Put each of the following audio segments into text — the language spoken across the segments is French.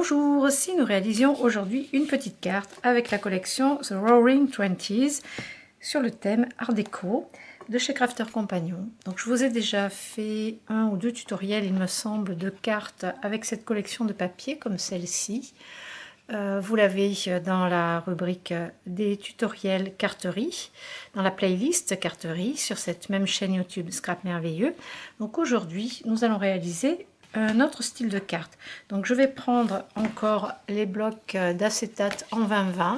Bonjour, si nous réalisions aujourd'hui une petite carte avec la collection The Roaring Twenties sur le thème Art déco de chez Crafter Compagnon. Donc je vous ai déjà fait un ou deux tutoriels, il me semble, de cartes avec cette collection de papier comme celle-ci. Vous l'avez dans la rubrique des tutoriels carterie, dans la playlist carterie sur cette même chaîne YouTube Scrap Merveilleux. Donc aujourd'hui, nous allons réaliser un autre style de carte. Donc je vais prendre encore les blocs d'acétate en 20-20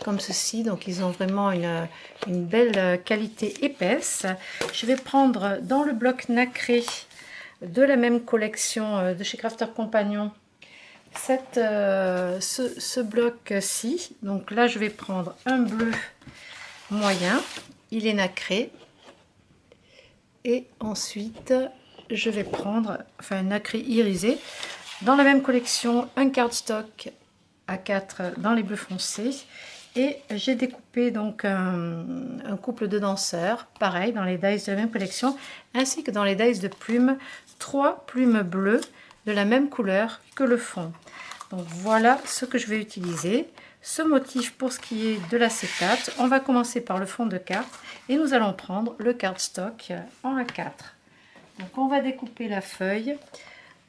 comme ceci, donc ils ont vraiment une belle qualité épaisse. Je vais prendre dans le bloc nacré de la même collection de chez Crafter Compagnon ce bloc-ci. Donc là je vais prendre un bleu moyen, il est nacré, et ensuite je vais prendre un nacré irisé dans la même collection, un cardstock A4 dans les bleus foncés, et j'ai découpé donc un couple de danseurs pareil dans les dies de la même collection, ainsi que dans les dies de plumes, 3 plumes bleues de la même couleur que le fond. Donc voilà ce que je vais utiliser, ce motif pour ce qui est de l'acétate. On va commencer par le fond de carte et nous allons prendre le cardstock en A4. Donc on va découper la feuille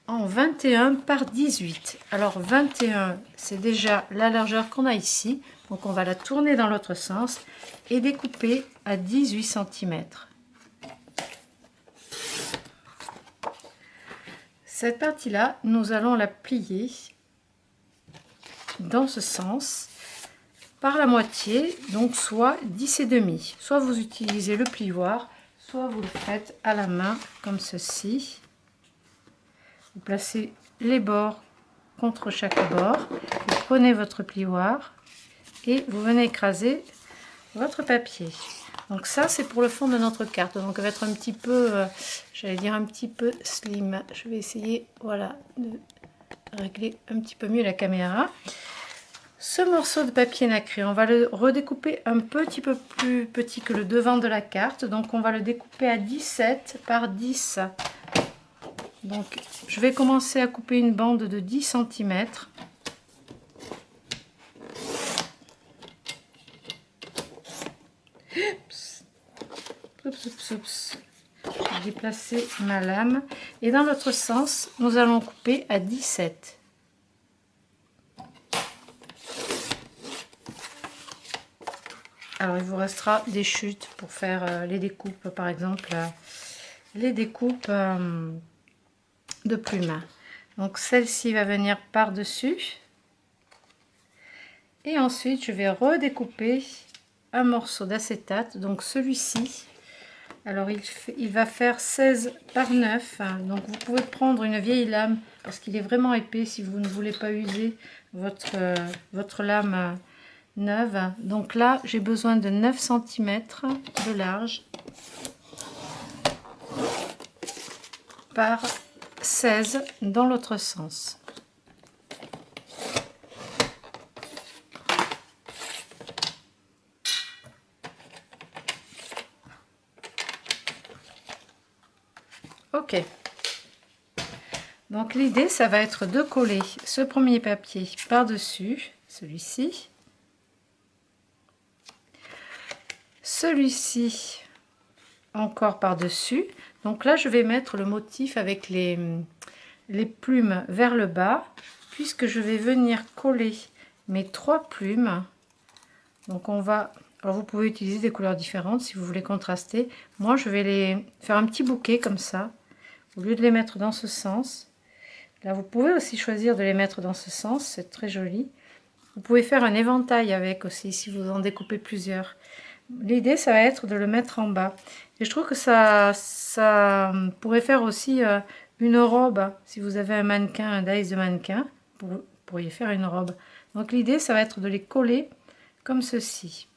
en 21 par 18. Alors 21, c'est déjà la largeur qu'on a ici, donc on va la tourner dans l'autre sens et découper à 18 cm. Cette partie-là, nous allons la plier dans ce sens par la moitié, donc soit 10 et demi. Soit vous utilisez le plioir, soit vous le faites à la main comme ceci. Vous placez les bords contre chaque bord, vous prenez votre plioir et vous venez écraser votre papier. Donc ça c'est pour le fond de notre carte, donc elle va être un petit peu, j'allais dire un petit peu slim. Je vais essayer, voilà, de régler un petit peu mieux la caméra. Ce morceau de papier nacré, on va le redécouper un petit peu plus petit que le devant de la carte, donc on va le découper à 17 par 10. Donc je vais commencer à couper une bande de 10 cm. Je vais placer ma lame et dans l'autre sens nous allons couper à 17. Alors il vous restera des chutes pour faire les découpes, par exemple les découpes de plumes. Donc celle-ci va venir par dessus et ensuite je vais redécouper un morceau d'acétate, donc celui-ci. Alors il va faire 16 par 9, donc vous pouvez prendre une vieille lame parce qu'il est vraiment épais si vous ne voulez pas user votre lame neuve. Donc là j'ai besoin de 9 cm de large par 16 dans l'autre sens. Ok, donc l'idée ça va être de coller ce premier papier par dessus celui-ci, celui-ci encore par dessus. Donc là je vais mettre le motif avec les plumes vers le bas, puisque je vais venir coller mes 3 plumes. Donc on va, alors vous pouvez utiliser des couleurs différentes si vous voulez contraster. Moi je vais les faire un petit bouquet comme ça, au lieu de les mettre dans ce sens. Là vous pouvez aussi choisir de les mettre dans ce sens, c'est très joli. Vous pouvez faire un éventail avec aussi si vous en découpez plusieurs. L'idée ça va être de le mettre en bas, et je trouve que ça pourrait faire aussi une robe. Si vous avez un mannequin, un dies de mannequin, vous pourriez faire une robe. Donc l'idée ça va être de les coller comme ceci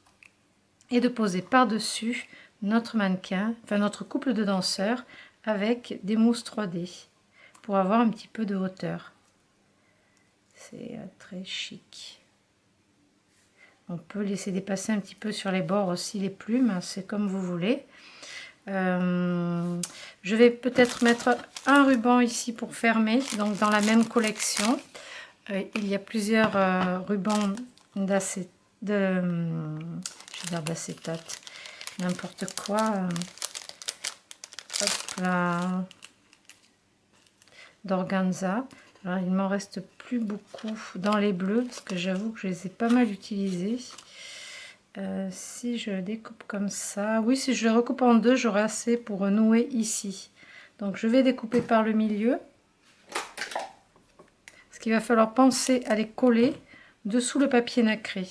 et de poser par dessus notre mannequin, enfin notre couple de danseurs, avec des mousses 3D pour avoir un petit peu de hauteur. C'est très chic. On peut laisser dépasser un petit peu sur les bords aussi les plumes, c'est comme vous voulez. Je vais peut-être mettre un ruban ici pour fermer, donc dans la même collection. il y a plusieurs rubans d'acétate, je vais dire d'acétate, n'importe quoi. Hop là, d'organza. Alors il m'en reste plus beaucoup dans les bleus parce que j'avoue que je les ai pas mal utilisés. Si je découpe comme ça, oui, si je le recoupe en deux, j'aurai assez pour nouer ici. Donc je vais découper par le milieu. Parce qu'il va falloir penser à les coller dessous le papier nacré.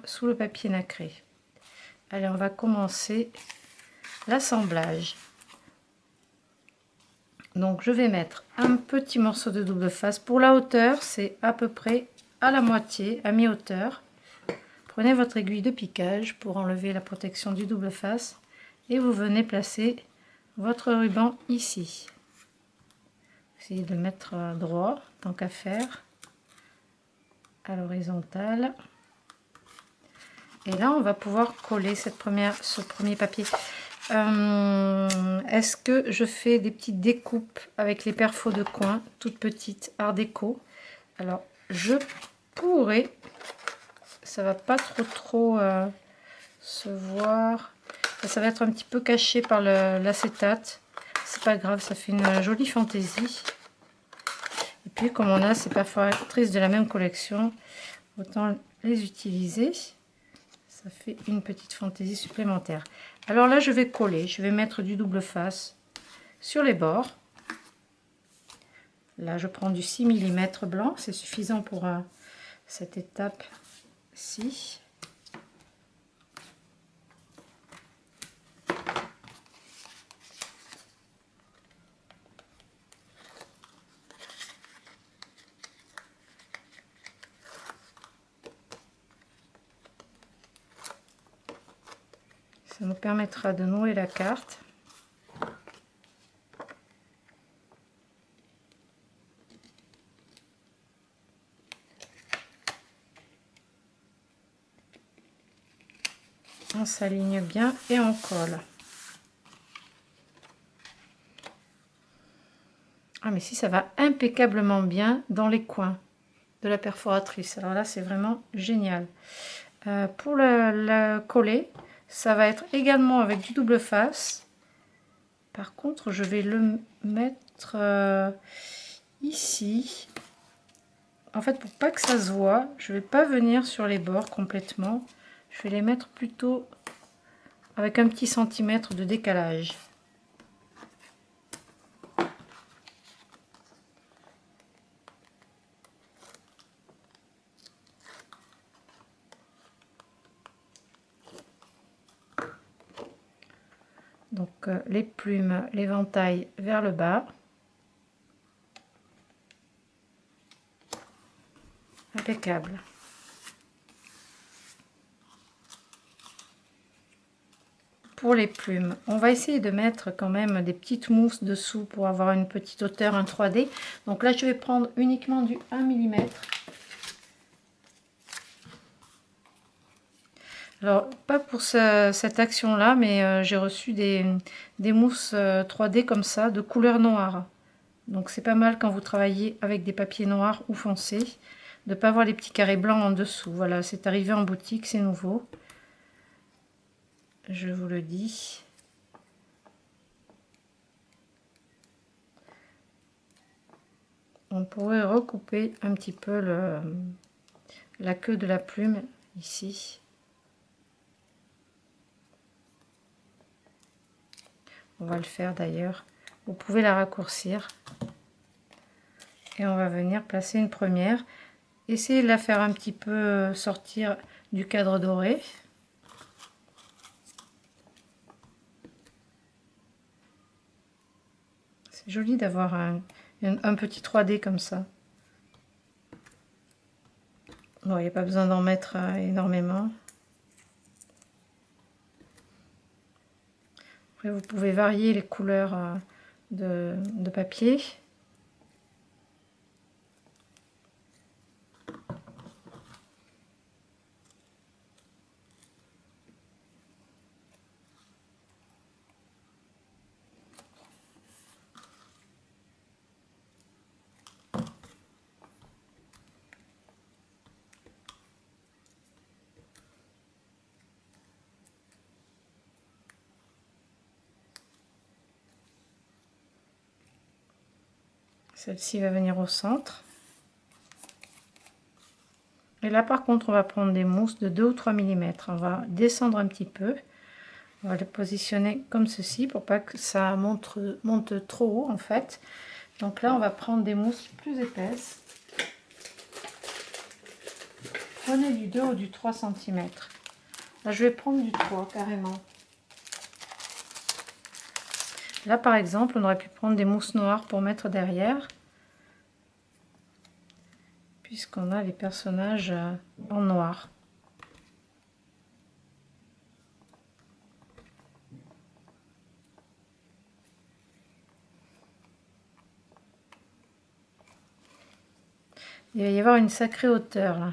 Sous le papier nacré. Allez, on va commencer l'assemblage. Donc je vais mettre un petit morceau de double face. Pour la hauteur, c'est à peu près à la moitié, à mi-hauteur. Prenez votre aiguille de piquage pour enlever la protection du double face et vous venez placer votre ruban ici. Essayez de mettre droit, tant qu'à faire, à l'horizontale. Et là, on va pouvoir coller ce premier papier. Est-ce que je fais des petites découpes avec les perfos de coin, toutes petites, art déco? Alors, je pourrais, ça va pas trop se voir, ça va être un petit peu caché par l'acétate, c'est pas grave, ça fait une jolie fantaisie. Et puis, comme on a ces perforatrices de la même collection, autant les utiliser. Ça fait une petite fantaisie supplémentaire. Alors là, je vais coller. Je vais mettre du double face sur les bords. Là, je prends du 6 mm blanc. C'est suffisant pour cette étape-ci. Ça nous permettra de nouer la carte. On s'aligne bien et on colle. Ah mais si, ça va impeccablement bien dans les coins de la perforatrice. Alors là, c'est vraiment génial. Pour la coller, ça va être également avec du double face. Par contre, je vais le mettre ici. En fait, pour pas que ça se voit, je vais pas venir sur les bords complètement. Je vais les mettre plutôt avec un petit centimètre de décalage. Donc les plumes, l'éventail vers le bas. Impeccable. Pour les plumes, on va essayer de mettre quand même des petites mousses dessous pour avoir une petite hauteur, un 3D. Donc là, je vais prendre uniquement du 1 mm. Alors, pas pour cette action-là, mais j'ai reçu des mousses 3D comme ça, de couleur noire. Donc c'est pas mal quand vous travaillez avec des papiers noirs ou foncés, de ne pas avoir les petits carrés blancs en dessous. Voilà, c'est arrivé en boutique, c'est nouveau. Je vous le dis. On pourrait recouper un petit peu la queue de la plume ici. On va le faire d'ailleurs. Vous pouvez la raccourcir. Et on va venir placer une première. Essayez de la faire un petit peu sortir du cadre doré. C'est joli d'avoir un petit 3D comme ça. Bon, il n'y a pas besoin d'en mettre énormément. Après, vous pouvez varier les couleurs de papier. Celle-ci va venir au centre. Et là par contre on va prendre des mousses de 2 ou 3 mm. On va descendre un petit peu. On va les positionner comme ceci pour pas que ça monte trop haut en fait. Donc là on va prendre des mousses plus épaisses. Prenez du 2 ou du 3 cm. Là je vais prendre du 3 carrément. Là par exemple on aurait pu prendre des mousses noires pour mettre derrière. Puisqu'on a les personnages en noir. Il va y avoir une sacrée hauteur là.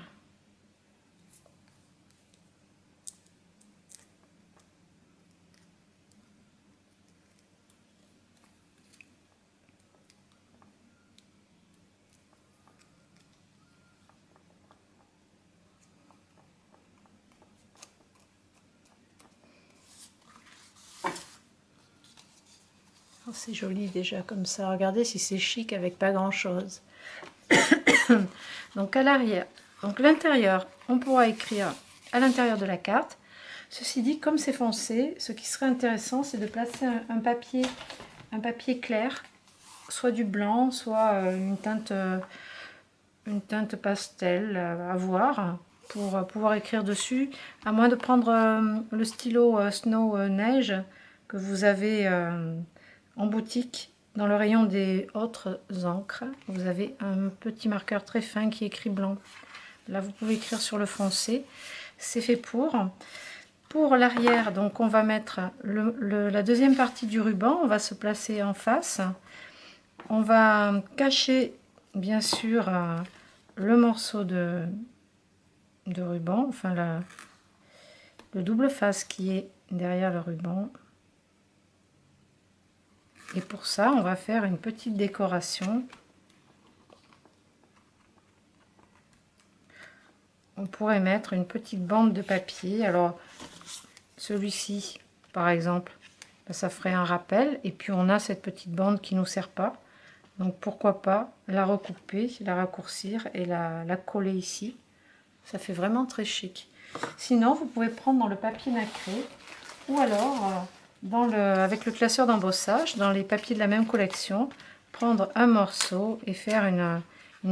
Oh, c'est joli déjà comme ça. Regardez si c'est chic avec pas grand chose. Donc à l'arrière, donc l'intérieur, on pourra écrire à l'intérieur de la carte. Ceci dit, comme c'est foncé, ce qui serait intéressant, c'est de placer un papier clair, soit du blanc, soit une teinte pastel à voir, pour pouvoir écrire dessus, à moins de prendre le stylo Snow Neige que vous avez en boutique. Dans le rayon des autres encres, vous avez un petit marqueur très fin qui écrit blanc. Là, vous pouvez écrire sur le foncé. C'est fait pour. Pour l'arrière, donc on va mettre la deuxième partie du ruban. On va se placer en face. On va cacher, bien sûr, le morceau de ruban, enfin le double face qui est derrière le ruban. Et pour ça, on va faire une petite décoration. On pourrait mettre une petite bande de papier. Alors, celui-ci, par exemple, ça ferait un rappel. Et puis, on a cette petite bande qui ne nous sert pas. Donc, pourquoi pas la recouper, la raccourcir et la coller ici. Ça fait vraiment très chic. Sinon, vous pouvez prendre dans le papier nacré ou alors avec le classeur d'embossage, dans les papiers de la même collection, prendre un morceau et faire une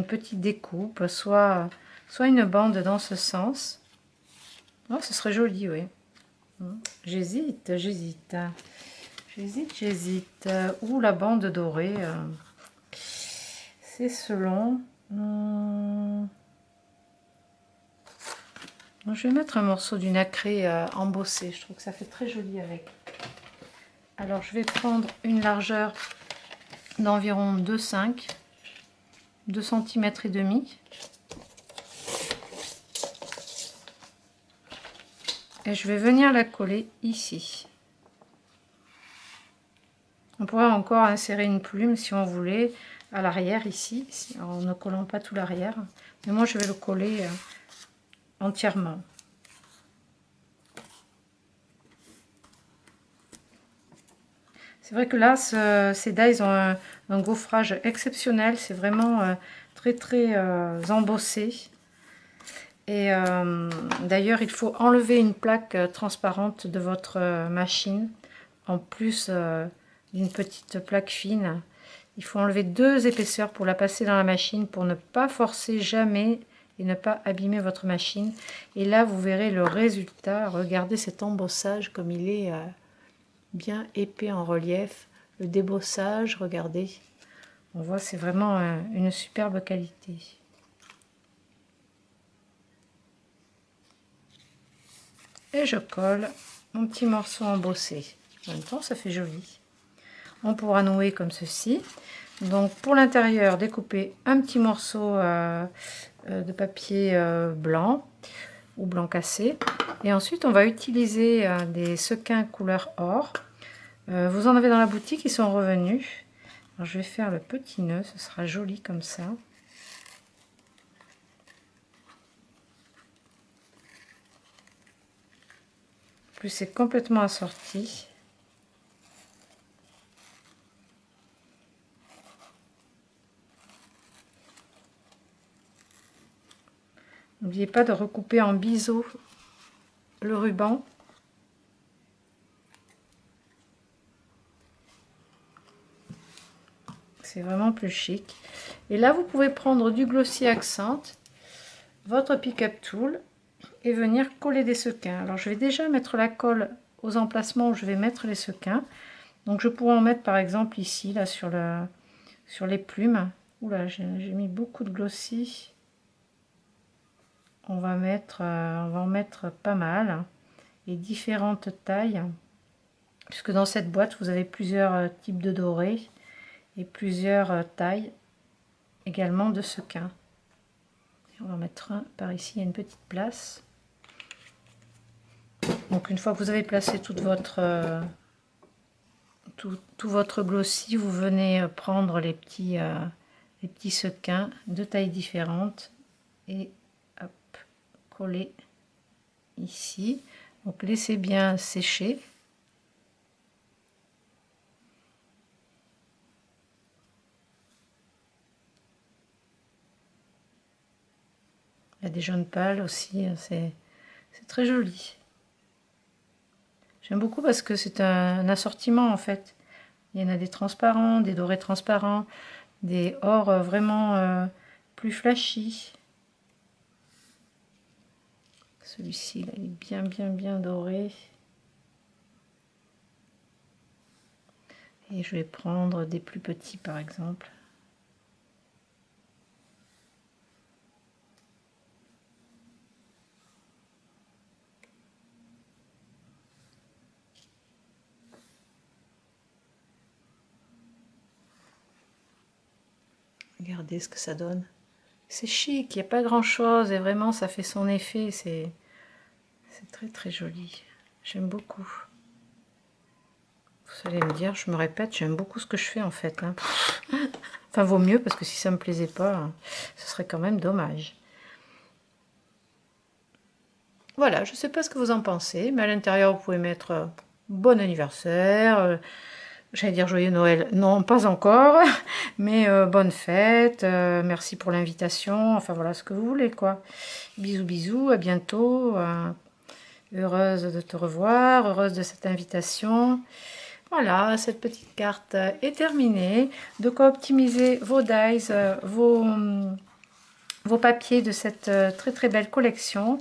petite découpe, soit une bande dans ce sens. Oh, ce serait joli, oui. J'hésite. Ou la bande dorée. C'est selon. Je vais mettre un morceau du nacré embossé. Je trouve que ça fait très joli avec. Alors, je vais prendre une largeur d'environ 2,5, 2 cm et demi. Et je vais venir la coller ici. On pourrait encore insérer une plume si on voulait à l'arrière ici, en ne collant pas tout l'arrière. Mais moi je vais le coller entièrement. C'est vrai que là, ces dies ont un gaufrage exceptionnel. C'est vraiment très très embossé. Et d'ailleurs, il faut enlever une plaque transparente de votre machine, en plus d'une petite plaque fine. Il faut enlever 2 épaisseurs pour la passer dans la machine, pour ne pas forcer jamais et ne pas abîmer votre machine. Et là, vous verrez le résultat. Regardez cet embossage comme il est bien épais en relief. Le débossage, regardez. On voit, c'est vraiment une superbe qualité. Et je colle mon petit morceau embossé. En même temps, ça fait joli. On pourra nouer comme ceci. Donc pour l'intérieur, découper un petit morceau de papier blanc ou blanc cassé. Et ensuite, on va utiliser des sequins couleur or. Vous en avez dans la boutique, ils sont revenus. Alors, je vais faire le petit nœud, ce sera joli comme ça. En plus, c'est complètement assorti. N'oubliez pas de recouper en biseau le ruban. C'est vraiment plus chic. Et là, vous pouvez prendre du Glossy Accent, votre Pick-up Tool, et venir coller des sequins. Alors, je vais déjà mettre la colle aux emplacements où je vais mettre les sequins. Donc, je pourrais en mettre, par exemple, ici, là, sur les plumes. Oula, j'ai mis beaucoup de Glossy. On va en mettre pas mal. Et différentes tailles. Puisque dans cette boîte, vous avez plusieurs types de dorés. Et plusieurs tailles également de sequins. On va mettre un par ici, il y a une petite place. Donc une fois que vous avez placé toute votre tout votre glossy, vous venez prendre les petits sequins de tailles différentes et hop, coller ici. Donc laissez bien sécher. Il y a des jaunes pâles aussi, c'est très joli. J'aime beaucoup parce que c'est un assortiment en fait. Il y en a des transparents, des dorés transparents, des ors vraiment plus flashy. Celui-ci, il est bien doré. Et je vais prendre des plus petits par exemple. Regardez ce que ça donne. C'est chic, il n'y a pas grand chose et vraiment ça fait son effet. C'est très joli. J'aime beaucoup. Vous allez me dire, je me répète, j'aime beaucoup ce que je fais en fait. Hein. Enfin, vaut mieux parce que si ça me plaisait pas, ce serait quand même dommage. Voilà, je sais pas ce que vous en pensez, mais à l'intérieur, vous pouvez mettre bon anniversaire. J'allais dire joyeux Noël, non pas encore, mais bonne fête, merci pour l'invitation, enfin voilà ce que vous voulez quoi. Bisous bisous, à bientôt, heureuse de te revoir, heureuse de cette invitation. Voilà, cette petite carte est terminée. De quoi optimiser vos dies, vos papiers de cette très belle collection.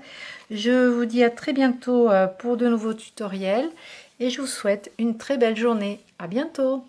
Je vous dis à très bientôt pour de nouveaux tutoriels et je vous souhaite une très belle journée. À bientôt!